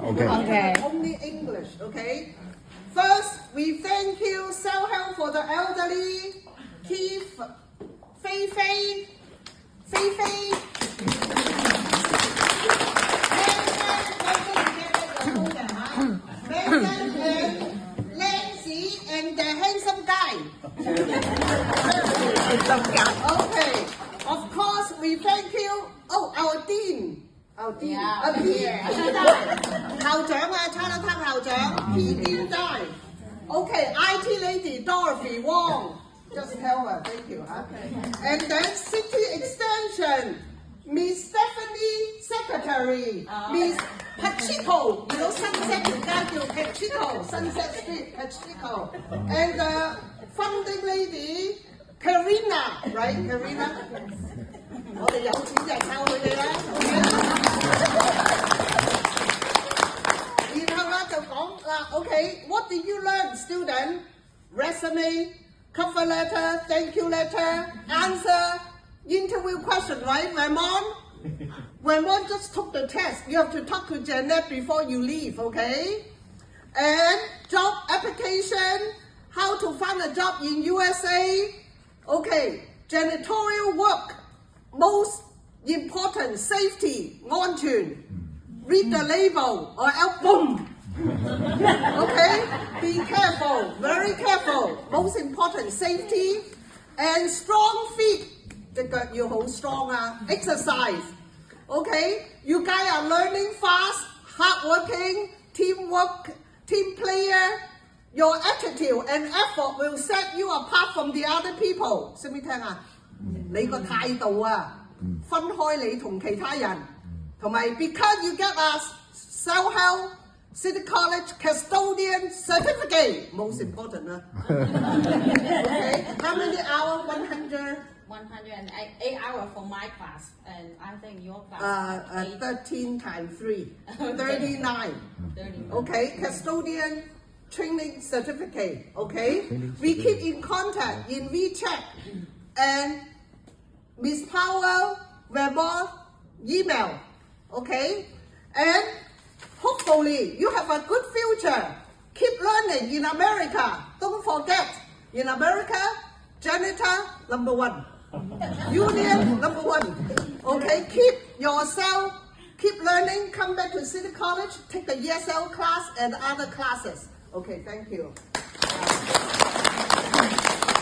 Okay. Only English, okay? First, we thank you, self-help for the elderly, Keith, Fei Fei, Megan and Nancy and the handsome guy. Okay. Of course, we thank you. Oh, our dean. Our dean. Dean. 校長啊，Chinatown 校長 P. Dean Dai. Okay, IT lady Dorothy Wong. Just tell her, thank you. And then City Extension, Miss Stephanie Secretary, Miss Pachico, you know Sunset Pachico, Sunset Street Pachico. And the funding lady, Karina, right, Karina? 我哋有錢就係靠佢哋啦。然後啦就講啦 ，OK, what did you learn, student? Resume, cover letter, thank you letter, answer, interview question, right, Ramon? Ramon just took the test. You have to talk to Janet before you leave, okay? And job application, how to find a job in USA. Okay, janitorial work, most important, safety, 安全. Read the label or else boom. Okay, be careful, very careful. Most important, safety and strong feet. 隻腳要好 strong 啊 exercise. Okay, you guys are learning fast, hardworking, teamwork, team player. Your attitude and effort will set you apart from the other people. 識唔識聽啊？你個態度啊，分開你同其他人，同埋 because you get a self-help City College custodian certificate, most important 啊。Okay, how many hours? 108 hours for my class, and I think your class. 13 times 3, 39. Okay, custodian training certificate. Okay, we keep in contact in WeChat and Miss Powell, Ramon, email. Okay, and hopefully you have a good future. Keep learning in America. Don't forget, in America, janitor number 1. Union number 1. Okay, keep yourself, keep learning, come back to City College, take the ESL class and other classes. Okay, thank you.